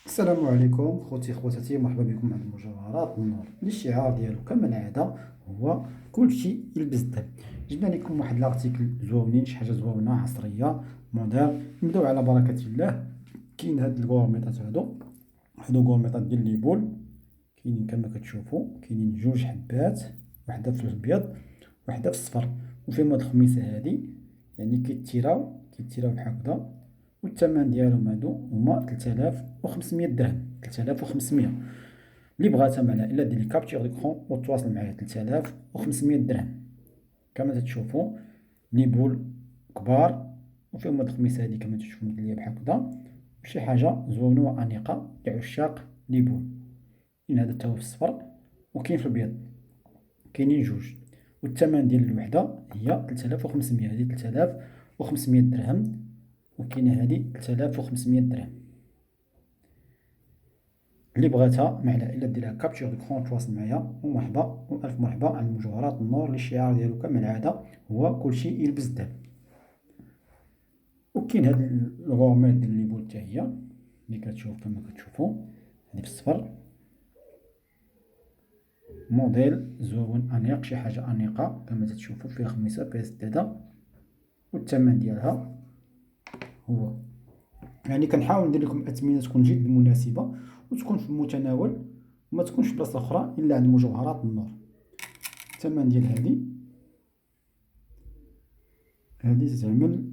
السلام عليكم خوتي خواتاتي، مرحبا بكم مع المجوهرات النور. الشعار ديالو كما العاده هو كلشي يلبس الذهب. جبنا لكم واحد لارتيكل زوينين، شي حاجه زوينه عصريه موديل. نبداو على بركه الله. كاين هاد الكورميطات هادو كورميطات ديال لي بول. كاينين كما كتشوفوا، كاينين جوج حبات، وحده في الابيض وحده في الصفر، وفيهم هاد الخميسه هادي. يعني كيتيراو بحال هكذا. والثمن ديالهم هادو هما 3500 درهم. 3500. اللي بغاتها معنا الا دير لي كابتور ديكرون وتواصل معايا. 3500 درهم كما تتشوفوا. لي بول كبار وفيهم هاد الخميسه هادي كما تشوفوا مدليه بحال هكذا. شي حاجه زوينه وانيقه لعشاق لي بول. كاين هذا تا هو في الصفر وكاين في الابيض، كاينين جوج. والثمن ديال الوحده هي 3500. هذه 3500 درهم، وكاينه هذه 3500 درهم. اللي بغاتها معنا الا ديرها كابتشور ديكرون تواصل معايا. ومرحبا والف مرحبا على المجوهرات النور، اللي الشعار ديالو كما العاده هو كلشي يلبس الذهب. وكاين هاد الغوميط ديال لي بول حتى هي اللي كتشوف كما كتشوفوا. هادي في الصفر، موديل زوين انيق، شي حاجه انيقه كما تتشوفوا. فيها خميسه، فيها سداده. والثمن ديالها هو، يعني كنحاول ندير لكم اثمنه تكون جد مناسبه وتكون في المتناول، وما تكونش في بلاصه اخرى الا عند مجوهرات النور. الثمن ديال هذه تتعمل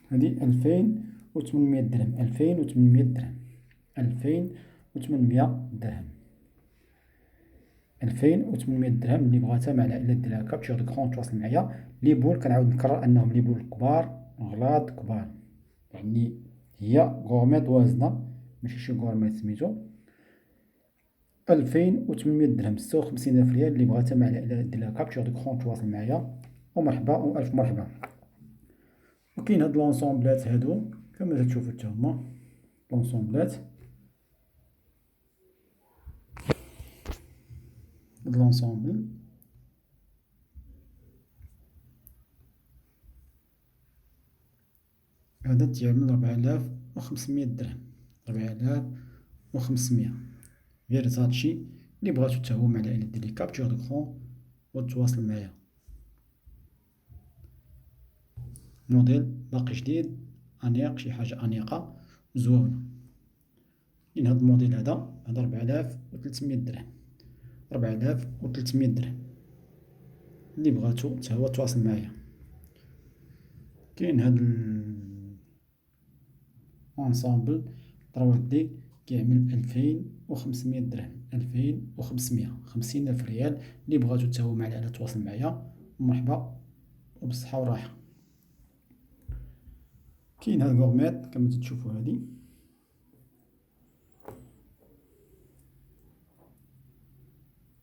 هذه 2800 درهم. 2800 درهم. 2800 درهم. 2800 درهم. اللي بغاتها معنا الا ديرها كابتشور دكرون تواصل معايا. لي بول كنعاود نكرر انهم لي بول كبار، غلاط كبار. يعني هي غورميط وازنه، ماشي شي غورميط سميتو. 2800 درهم، 56,000 ريال. اللي بغاتها معنا الا دير لها كابتشور دكرون تواصل معايا. ومرحبا والف مرحبا. وكاين هاد لونسومبلات هادو كما تشوفوا حتى هما. لونسومبلات، هاد لونسومبل هذا تيعمل 4500 درهم. 4500 غير هادشي. اللي بغاتو حتى هو معنا الا دير لي كابتشور دكرون وتواصل معايا. موديل باقي جديد انيق، شي حاجه انيقه زوينه. كاين هاد الموديل هذا 4300 درهم. 4300 درهم. اللي بغاتو حتى هو تواصل معايا. كاين هاد الانسامبل 3 دي كيعمل 2500 درهم. 2500، 50,000 ريال. اللي بغاتو حتى هو معنا تواصل معايا. مرحبا وبالصحة والراحة. كاين هاد الكورميط كما تشوفوا، هادي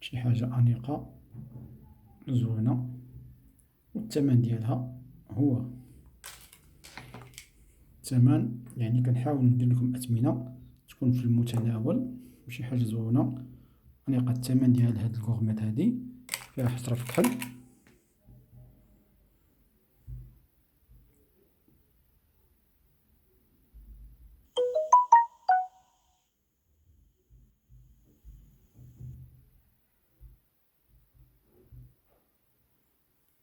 شي حاجة أنيقة زوينة. والثمن ديالها هو، الثمن يعني كنحاول ندير لكم أثمنة تكون في المتناول، شي حاجة زوينة أنيقة. الثمن ديال هاد الكورميط هادي فيها حصرة في الكحل.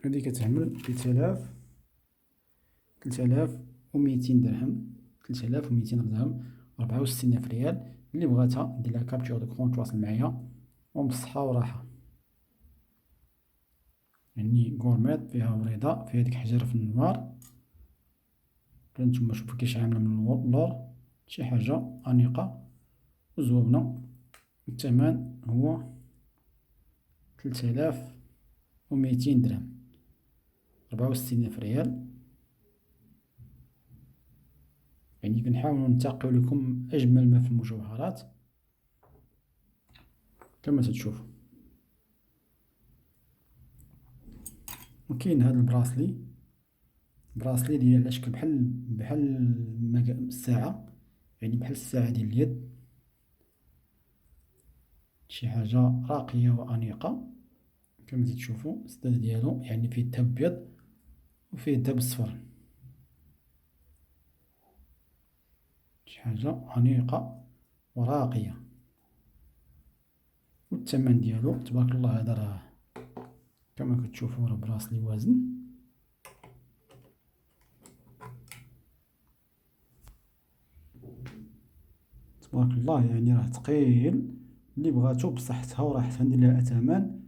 هادي كتعمل 3200 درهم. 3200 درهم، 64,000 ريال. اللي بغاتها دير لها كابتشور دكرون تواصل معايا. وبالصحة والراحة. يعني كورميط فيها وريضة، فيها ديك حجر في النوار. نتوما شوفو كيفاش عاملة من اللور. شي حاجة أنيقة وزوينة. الثمن هو 3200 درهم، 64,000 ريال. يعني كنحاولو ننتقيو لكم أجمل ما في المجوهرات كما تتشوفوا. وكاين هاد البراسلي ديال على شكل بحال الساعة، يعني بحال الساعة ديال اليد. شي حاجة راقية وأنيقة كما تشوفوا. السداد ديالو يعني فيه الذهب أبيض وفيه الذهب الصفر، شي حاجة أنيقة وراقية. والثمن ديالو تبارك الله هذا راه كما كتشوفو راه براس لي وازن. تبارك الله يعني راه ثقيل، اللي بغاتو بصحتها وراحتها ندير لها ثمن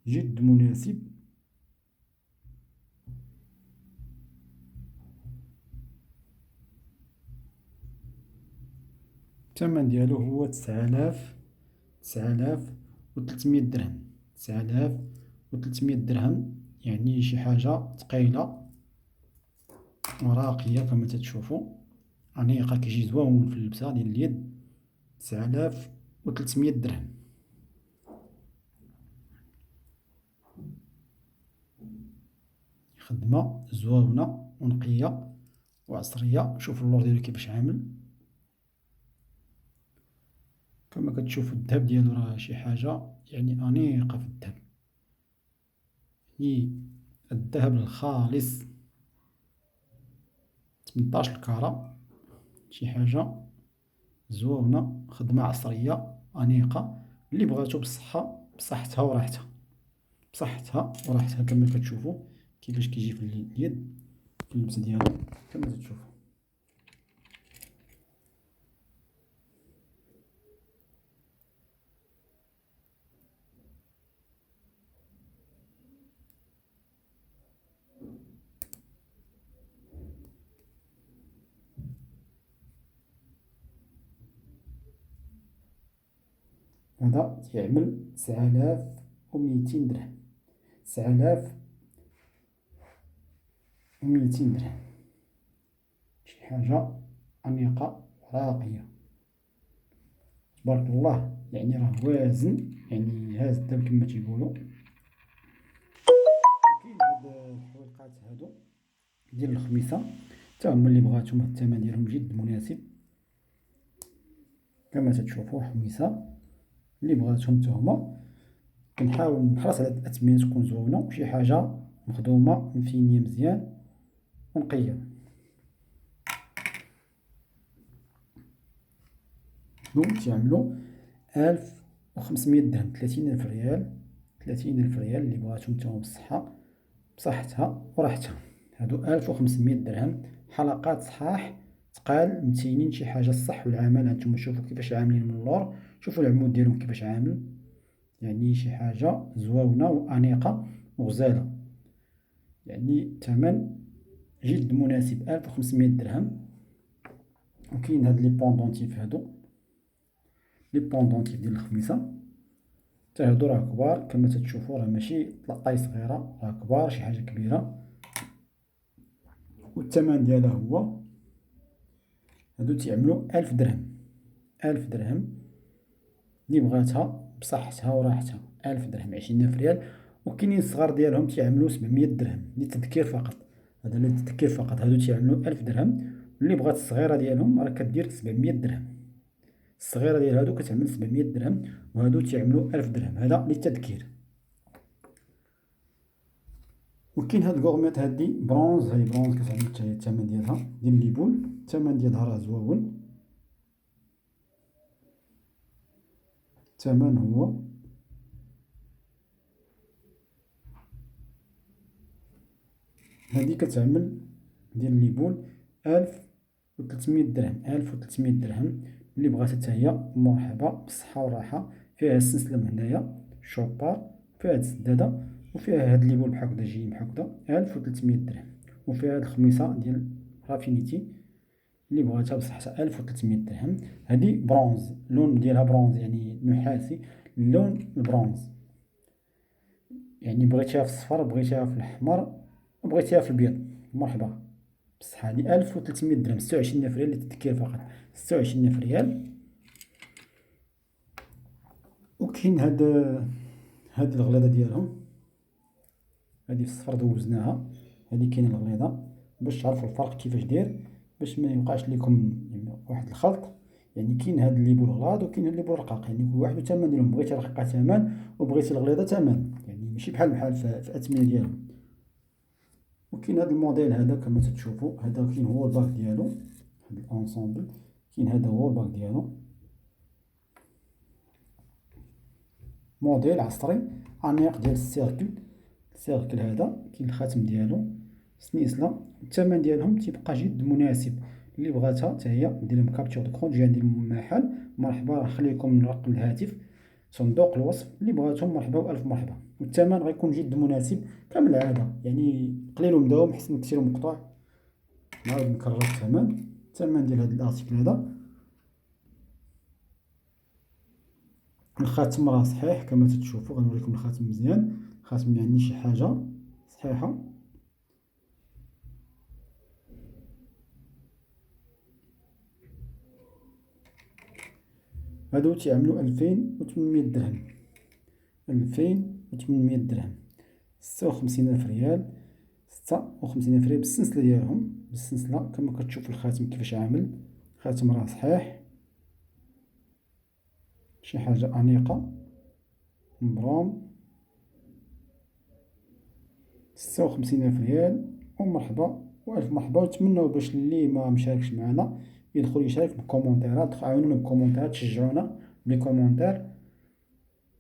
جد مناسب. الثمن ديالو هو 9300 درهم. 9300 درهم يعني شي حاجة ثقيلة وراقية كما تتشوفوا، أنيقة كيجي زوون في اللبسة ديال اليد. 9300 درهم. خدمة زوونة ونقية وعصرية. شوفوا اللور ديالو كيفاش عامل، كما كتشوفوا الذهب ديالو راه شي حاجة يعني أنيقة في الذهب، يعني الذهب الخالص 18 الكارة، شي حاجة زوونة، خدمة عصرية أنيقة اللي بغاتو بصحتها وراحتها. كما كتشوفوا كيفاش كيجي في اليد في اللبسة ديالو كما تتشوفوا. هذا تيعمل 9200 درهم. 9200 درهم، شي حاجة أنيقة راقية تبارك الله، يعني راه وازن، يعني هاز الدم كما تيقولوا. وكاين هاد الحلقات هادو ديال الخميسة حتى هما اللي بغاتهم الثمن ديالهم جد مناسب كما تتشوفوا. خميسة اللي بغاتهم حتى هما كنحاول نحرص على الأثمنة تكون زوينة وشي حاجة مخدومة مفينية مزيان ونقية. هادو تيعملو 1500 درهم، 30000 ريال. 30000 ريال اللي بغاتهم حتى هما بصحتها وراحتها. هادو 1500 درهم، حلقات صحاح تقال متينين، شي حاجة الصح والعمل. هانتوما شوفوا كيفاش عاملين من اللور، شوفوا العمود ديالهم كيفاش عامل، يعني شي حاجة زوونة وأنيقة وغزالة، يعني ثمن جد مناسب 1500 درهم. وكاين هاد لي بوندونتيف، هادو لي بوندونتيف ديال الخميسة حتى هادو راه كبار كما تتشوفوا، راه ماشي طاي صغيرة، راه كبار شي حاجة كبيرة. والثمن ديالها هو هادو تيعملو 1000 درهم. 1000 درهم اللي بغاتها بصحتها وراحتها، 1000 درهم، 20000 ريال. وكاينين الصغار ديالهم تيعملو 700 درهم للتذكير فقط. هذا للتذكير فقط، هادو تيعملو 1000 درهم. واللي بغات الصغيرة ديالهم راه كدير 700 درهم. الصغيرة ديال هادو كتعمل 700 درهم، وهادو تيعملو 1000 درهم، هذا للتذكير. وكاين هاد الكوغميط هادي برونز، هاي برونز كتعمل حتى هي الثمن ديالها ديال ليبول، الثمن ديالها راه زوون. الثمن هو هادي كتعمل ديال ليبول 1300 درهم. 1300 درهم اللي بغات حتى هي مرحبا بالصحة والراحة. فيها السلسلة من هنايا شوبار، فيها هاد السدادة، وفيها هاد ليبول بحال هكدا جايين بحال هكدا 1300 درهم. وفيها هاد الخميصة ديال رافينيتي اللي بغاتها بصحتها 1300 درهم. هادي برونز، اللون ديالها برونز يعني نحاسي، اللون البرونز، يعني بغيتيها في الصفر، بغيتيها في الأحمر، بغيتيها في البيض، مرحبا بصح. هادي 1300 درهم، 26000 ريال للتذكير فقط، 26000 ريال. وكاين هاد الغليظة ديالهم، هادي في الصفر دوزناها، هادي كاينة الغليظة باش تعرفوا الفرق كيفاش داير، باش ما يوقعش لكم يعني واحد الخلط. يعني كاين هاد الليبول غلاظ وكاين هاد الليبول رقاق، يعني كل واحد وثمن ديالهم، بغيتي رقيقة ثمن وبغيتي الغليظة ثمن، يعني ماشي بحال في الأثمنة ديالهم. وكاين هذا الموديل هذا كما تتشوفوا، هذا كاين هو الباك ديالو، هذا الانصومبل كاين هذا هو الباك ديالو، موديل عصري انيق ديال السيركل هذا، كاين الخاتم ديالو سنيسله. الثمن ديالهم تيبقى جد مناسب، اللي بغاتها حتى هي دير لهم كابتشور دكرون تجي عندي المحل. مرحبا، راه خليكم رقم الهاتف صندوق الوصف، اللي بغاتهم مرحبا والف مرحبا. والثمن غيكون جد مناسب كما العاده، يعني قليل ومداوم حسن كثير مقطوع. نعاود نكرر الثمن ديال هذا الارتيكل هذا. الخاتم راه صحيح كما تتشوفوا، غنوريكم الخاتم مزيان، الخاتم يعني شي حاجه صحيحه. هادو تيعملوا 2800 درهم، 2800 درهم، 56,000 ريال، 56,000 ريال بالسلسله ديالهم، بالسلسله كما كتشوف الخاتم كيفاش عامل. الخاتم راه صحيح، شي حاجه انيقه، مبروم، 56,000 ريال. ومرحبا والف مرحبا، ونتمنوا باش اللي ما مشاركش معنا يدخل يشارك بالكومونتيرات، عاونونا بالكومونتيرات، شجعونا بلي كومونتير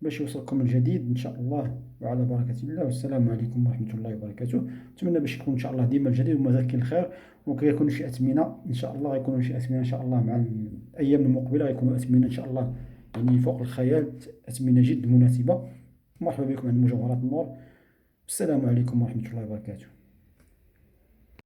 باش يوصلكم الجديد ان شاء الله وعلى بركه الله. والسلام عليكم ورحمه الله وبركاته. نتمنى باش يكون ان شاء الله ديما الجديد ومازال كاين الخير، وكيكونوا شي اثمنه ان شاء الله، غيكونوا شي اثمنه ان شاء الله مع الايام المقبله، غيكونوا اثمنه ان شاء الله يعني فوق الخيال، اثمنه جد مناسبه. مرحبا بكم عند مجوهرات النور. السلام عليكم ورحمه الله وبركاته.